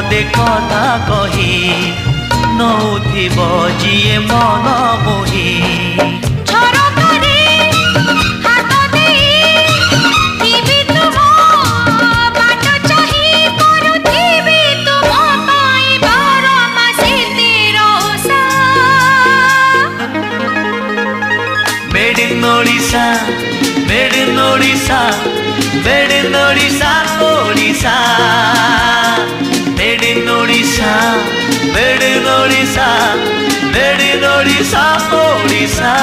पदे कथा कही नौथिब जिए मन मोही Odisha made in Odisha made in Odisha Odisha made in Odisha made in Odisha made in Odisha Odisha